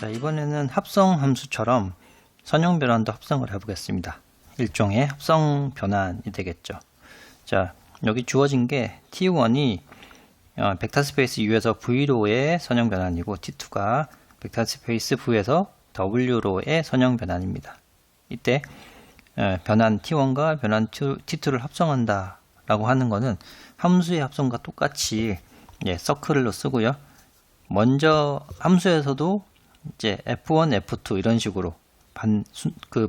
자, 이번에는 합성 함수처럼 선형 변환도 합성을 해보겠습니다. 일종의 합성 변환이 되겠죠. 자, 여기 주어진 게 T1이 벡터 스페이스 U에서 V로의 선형 변환이고 T2가 벡터 스페이스 V에서 W로의 선형 변환입니다. 이때 변환 T1과 변환 T2를 합성한다 라고 하는 거는 함수의 합성과 똑같이 서클로 쓰고요. 먼저 함수에서도 이제 F1, F2 이런 식으로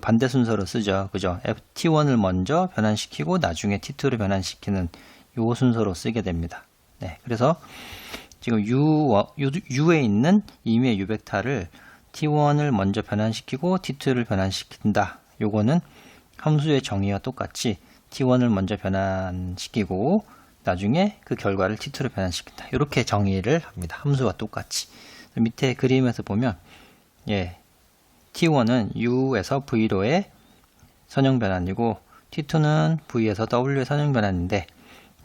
반대 순서로 쓰죠. 그죠? T1을 먼저 변환시키고 나중에 T2를 변환시키는 요 순서로 쓰게 됩니다. 네, 그래서 지금 U에 있는 임의의 U 벡터를 T1을 먼저 변환시키고 T2를 변환시킨다. 요거는 함수의 정의와 똑같이 T1을 먼저 변환시키고 나중에 그 결과를 T2로 변환시킨다. 이렇게 정의를 합니다. 함수와 똑같이. 밑에 그림에서 보면 T1은 U에서 V로의 선형 변환이고 T2는 V에서 W의 선형 변환인데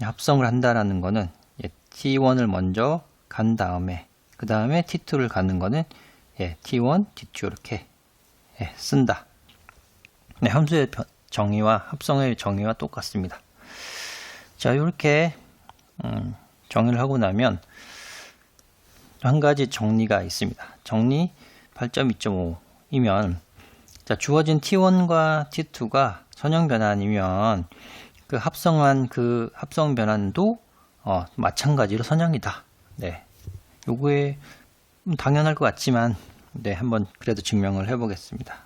합성을 한다라는 거는 T1을 먼저 간 다음에 그 다음에 T2를 가는 거는 T1, T2 이렇게 쓴다. 네, 함수의 정의와 합성의 정의와 똑같습니다. 자, 이렇게 정의를 하고 나면 한 가지 정리가 있습니다. 정리 8.2.5이면 자, 주어진 T1과 T2가 선형 변환이면 그 합성한 그 합성 변환도 마찬가지로 선형이다. 네, 요거에 당연할 것 같지만 한번 그래도 증명을 해보겠습니다.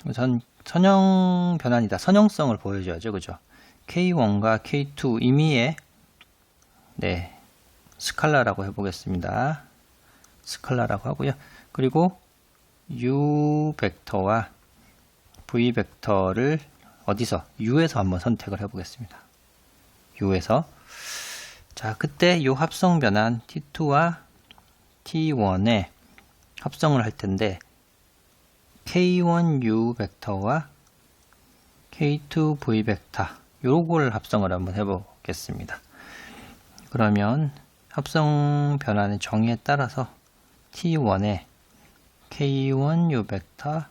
우선 선형 변환이다. 선형성을 보여줘야죠. 그죠? K1과 K2 임의의 스칼라라고 해보겠습니다. 스칼라라고 하고요. 그리고 U 벡터와 V 벡터를 어디서? U에서 한번 선택을 해보겠습니다. U에서. 자, 그때 이 합성 변환 T2와 T1에 합성을 할 텐데 K1U 벡터와 K2V 벡터 요걸 합성을 한번 해보겠습니다. 그러면 합성 변환의 정의에 따라서 T1에 K1U 벡터,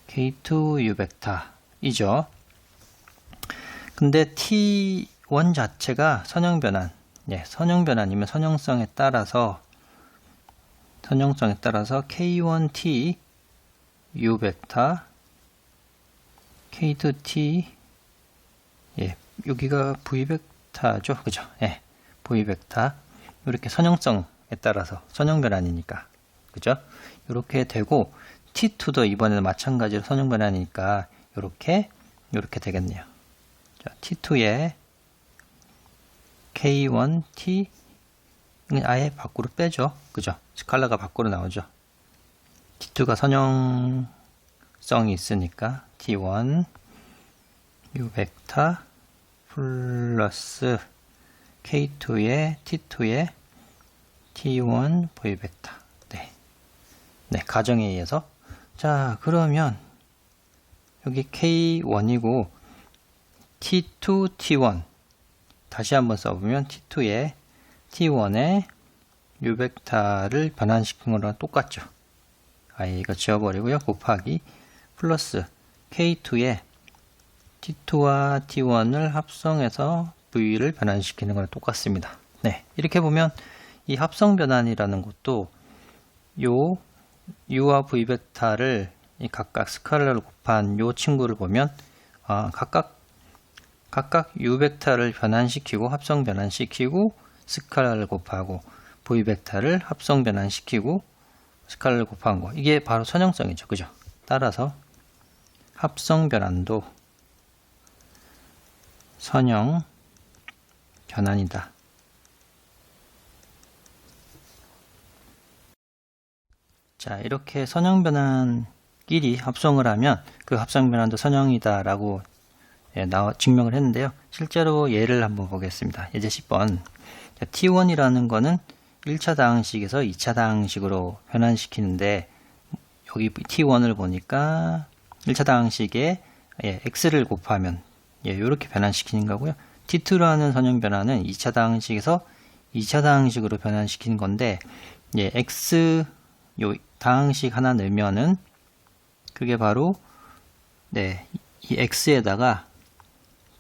K2U 벡터이죠. 근데 T1 자체가 선형 변환, 선형 변환이면 선형성에 따라서 K1T U 벡터, K2T, 여기가 V 벡터죠, 그죠? V 벡터 이렇게 선형성에 따라서 선형 변환이니까, 그죠? 이렇게 되고 T2도 이번에는 마찬가지로 선형 변환이니까 이렇게 되겠네요. 자, T2에 K1T 아예 밖으로 빼죠, 그죠? 스칼라가 밖으로 나오죠. T2가 선형성이 있으니까 T1 U 벡터 플러스 K2의 T2의 T1 V 벡터. 가정에 의해서. 자, 그러면 여기 K1이고 T2, T1 다시 한번 써보면 T2의 T1의 U 벡터를 변환시킨 거랑 똑같죠. 아예 이거 지워버리고요. 곱하기 플러스 K2의 T2와 T1을 합성해서 V를 변환시키는 거랑 똑같습니다. 이렇게 보면 이 합성 변환이라는 것도 요 U와 V 벡터를 각각 스칼라로 곱한 요 친구를 보면 각각 U 벡터를 변환시키고 합성 변환시키고 스칼라를 곱하고 V 벡터를 합성 변환시키고 스칼라를 곱한 거, 이게 바로 선형성이죠. 그죠? 따라서 합성 변환도 선형 변환이다. 자, 이렇게 선형 변환끼리 합성을 하면 그 합성 변환도 선형이다 라고 증명을 했는데요. 실제로 예를 한번 보겠습니다. 예제 10번. 자, T1이라는 거는 1차 다항식에서 2차 다항식으로 변환시키는데 여기 T1을 보니까 1차 다항식에 x를 곱하면 이렇게 변환시키는 거고요. T2라는 선형 변환은 2차 다항식에서 2차 다항식으로 변환시키는 건데 예, x 요 다항식 하나 넣으면은 그게 바로 네, 이 x에다가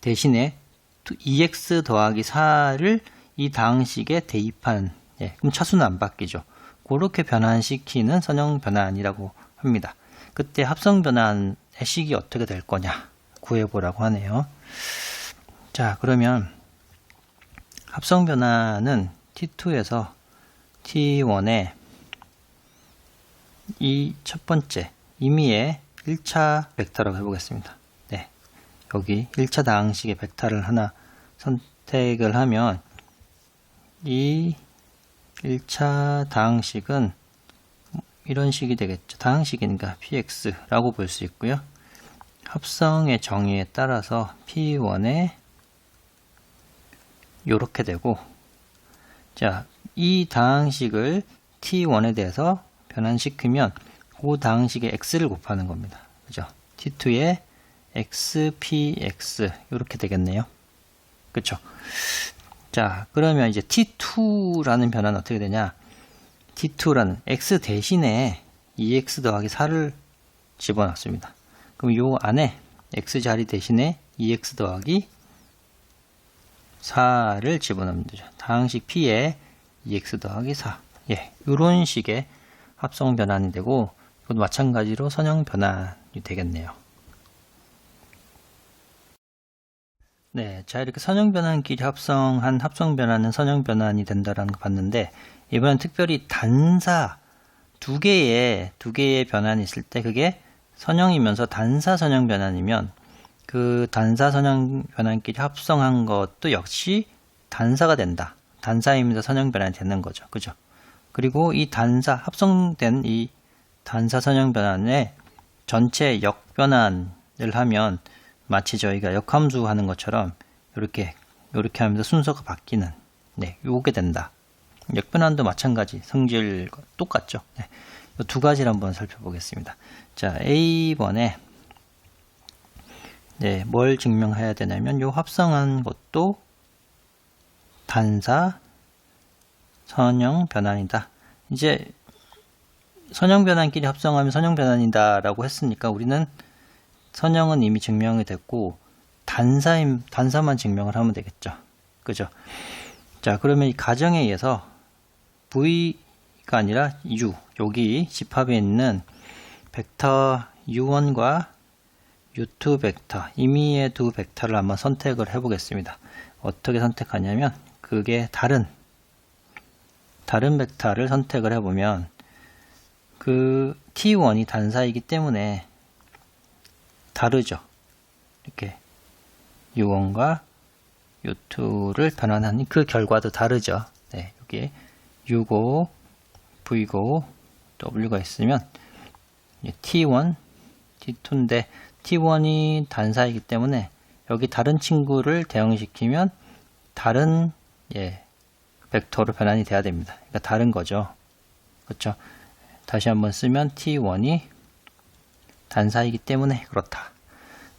대신에 2x 더하기 4를 이 다항식에 대입한, 예, 그럼 차수는 안 바뀌죠. 그렇게 변환시키는 선형 변환이라고 합니다. 그때 합성 변환의 식이 어떻게 될 거냐 구해보라고 하네요. 자, 그러면 합성 변환은 T2에서 T1에 이 첫 번째 임의의 1차 벡터라고 해보겠습니다. 네, 여기 1차 다항식의 벡터를 하나 선택을 하면 이 1차 다항식은 이런 식이 되겠죠. 다항식이니까 px라고 볼 수 있고요. 합성의 정의에 따라서 p1에 요렇게 되고, 자, 이 다항식을 t1에 대해서 변환시키면 그 다항식의 x를 곱하는 겁니다. 그죠? t2에 xpx 이렇게 되겠네요. 그쵸? 자, 그러면 이제 t2라는 변화는 어떻게 되냐? t2라는 x 대신에 2x 더하기 4를 집어넣습니다. 그럼 요 안에 x 자리 대신에 2x 더하기 4를 집어넣으면 되죠. 다항식 p에 2x 더하기 4. 예, 이런 식의 합성 변환이 되고, 이것도 마찬가지로 선형 변환이 되겠네요. 네, 자, 이렇게 선형 변환끼리 합성한 합성 변환은 선형 변환이 된다라는 거 봤는데, 이번엔 특별히 단사 두 개의 변환이 있을 때 그게 선형이면서 단사 선형 변환이면 그 단사 선형 변환끼리 합성한 것도 역시 단사가 된다. 단사이면서 선형 변환이 되는 거죠. 그죠? 그리고 이 단사, 합성된 이 단사 선형 변환의 전체 역변환을 하면 마치 저희가 역함수 하는 것처럼 이렇게 하면서 순서가 바뀌는, 네, 요게 된다. 역변환도 마찬가지, 성질 똑같죠. 네, 이 두 가지를 한번 살펴보겠습니다. 자, A번에 네, 뭘 증명해야 되냐면 요 합성한 것도 단사 선형 변환이다. 이제 선형 변환끼리 합성하면 선형 변환이다 라고 했으니까 우리는 선형은 이미 증명이 됐고 단사만 증명을 하면 되겠죠. 그죠? 자, 그러면 이 가정에 의해서 V가 아니라 U, 여기 집합에 있는 벡터 U1과 U2 벡터, 임의의 두 벡터를 한번 선택을 해 보겠습니다. 어떻게 선택하냐면 그게 다른 벡터를 선택을 해보면 그 T1이 단사이기 때문에 다르죠. 이렇게 U1과 U2를 변환하는 그 결과도 다르죠. 네, 여기 U고 V고 W가 있으면 T1, T2인데 T1이 단사이기 때문에 여기 다른 친구를 대응시키면 다른 벡터로 변환이 돼야 됩니다. 그러니까 다른 거죠. 그렇죠? 다시 한번 쓰면 T1이 단사이기 때문에 그렇다.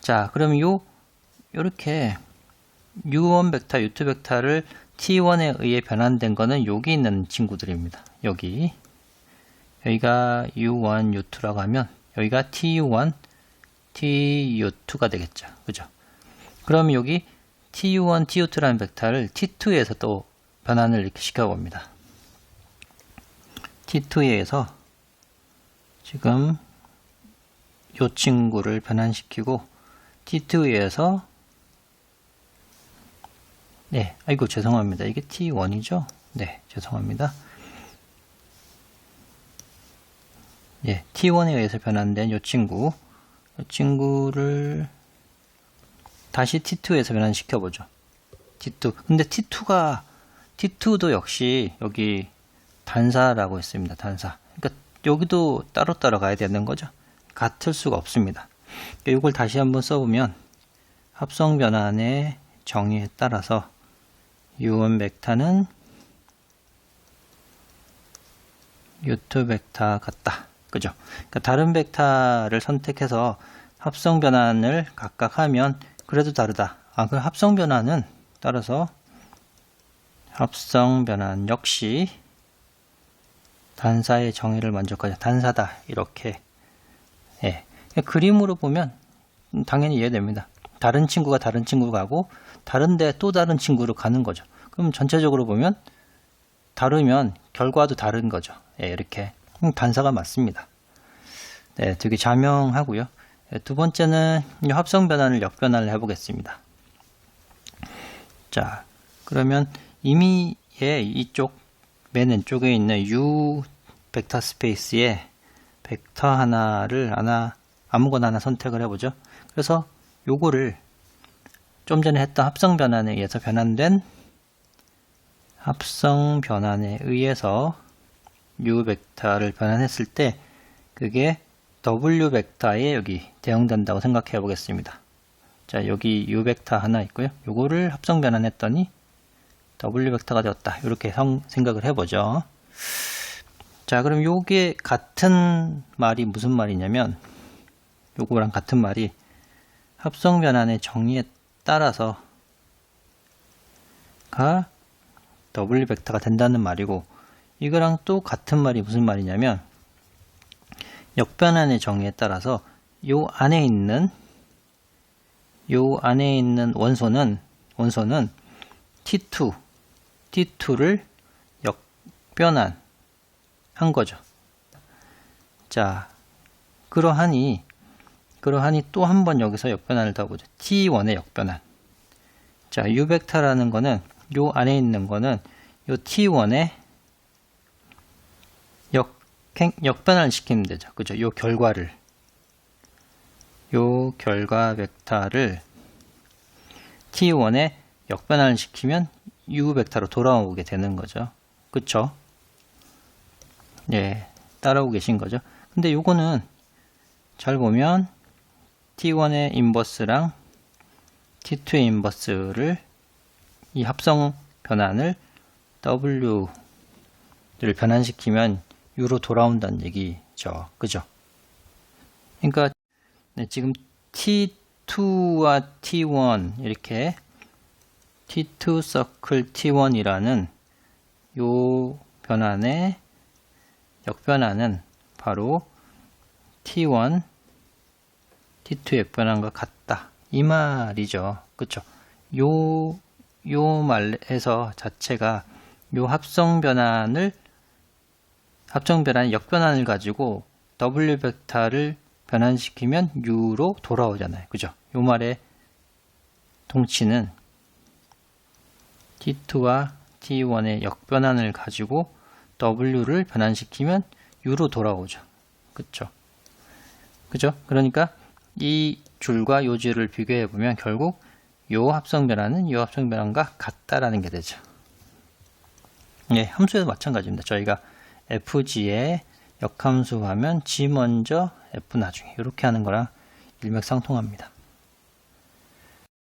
자, 그러면 요렇게 U1 벡터, U2 벡터를 T1에 의해 변환된 거는 여기 있는 친구들입니다. 여기가 U1, U2라고 하면 여기가 TU1, TU2가 되겠죠. 그죠? 그럼 여기 TU1, TU2라는 벡터를 T2에서 또 변환을 이렇게 시켜봅니다. T2에서 지금 이 친구를 변환시키고 T2에서 네, 아이고 죄송합니다. 이게 T1이죠? 네, 죄송합니다. 예, T1에 의해서 변환된 이 친구를 다시 T2에서 변환시켜 보죠. T2. 근데 T2도 역시 여기 단사라고 했습니다. 단사. 그러니까 여기도 따로 가야 되는 거죠. 같을 수가 없습니다. 이걸 다시 한번 써보면 합성 변환의 정의에 따라서 U1 벡터는 U2 벡터 같다. 그죠? 그러니까 다른 벡터를 선택해서 합성 변환을 각각 하면 그래도 다르다. 그 합성 변환은 따라서 합성 변환 역시 단사의 정의를 만족하자. 단사다. 이렇게. 예. 그림으로 보면 당연히 이해됩니다. 다른 친구가 다른 친구로 가고 다른데 또 다른 친구로 가는 거죠. 그럼 전체적으로 보면 다르면 결과도 다른 거죠. 예, 이렇게 단사가 맞습니다. 네, 되게 자명하고요. 예, 두 번째는 합성 변환을 역변환을 해보겠습니다. 자, 그러면 이미 이쪽 맨 왼쪽에 있는 U 벡터 스페이스에 벡터 하나를 아무거나 하나 선택을 해보죠. 그래서 요거를 좀 전에 했던 합성 변환에 의해서 변환된 합성 변환에 의해서 U 벡터를 변환했을 때 그게 W 벡터에 여기 대응된다고 생각해 보겠습니다. 자, 여기 U 벡터 하나 있고요. 요거를 합성 변환했더니 W 벡터가 되었다. 이렇게 생각을 해보죠. 자, 그럼 요게 같은 말이 무슨 말이냐면 요거랑 같은 말이 합성 변환의 정의에 따라서 가 W 벡터가 된다는 말이고, 이거랑 또 같은 말이 무슨 말이냐면 역변환의 정의에 따라서 요 안에 있는 원소는 T2를 역변환 한 거죠. 자, 그러하니 또 한 번 여기서 역변환을 더 보죠. T1의 역변환. 자, U 벡터라는 거는 요 안에 있는 거는 요 T1의 역변환을 시키면 되죠. 그죠? 요 결과 벡터를 T1에 역변환을 시키면 U 벡터로 돌아오게 되는 거죠. 그쵸? 예, 따라오고 계신 거죠. 근데 요거는 잘 보면 T1의 인버스랑 T2의 인버스를 이 합성 변환을 W를 변환시키면 U로 돌아온다는 얘기죠. 그죠? 그러니까 네, 지금 T2와 T1 이렇게 T2 서클 T1이라는 요 변환의 역변환은 바로 T1, T2 역변환과 같다. 이 말이죠. 그쵸? 요 말에서 자체가 요 합성 변환의 역변환을 가지고 W 벡터를 변환시키면 U로 돌아오잖아요. 그죠? 요 말의 동치는 T2와 T1의 역변환을 가지고 W를 변환시키면 U로 돌아오죠. 그쵸? 그죠? 그러니까 이 줄과 요 줄을 비교해 보면 결국 요 합성 변환은 요 합성 변환과 같다라는 게 되죠. 예, 함수에도 마찬가지입니다. 저희가 FG에 역함수 하면 G 먼저 F 나중에 이렇게 하는 거랑 일맥상통합니다.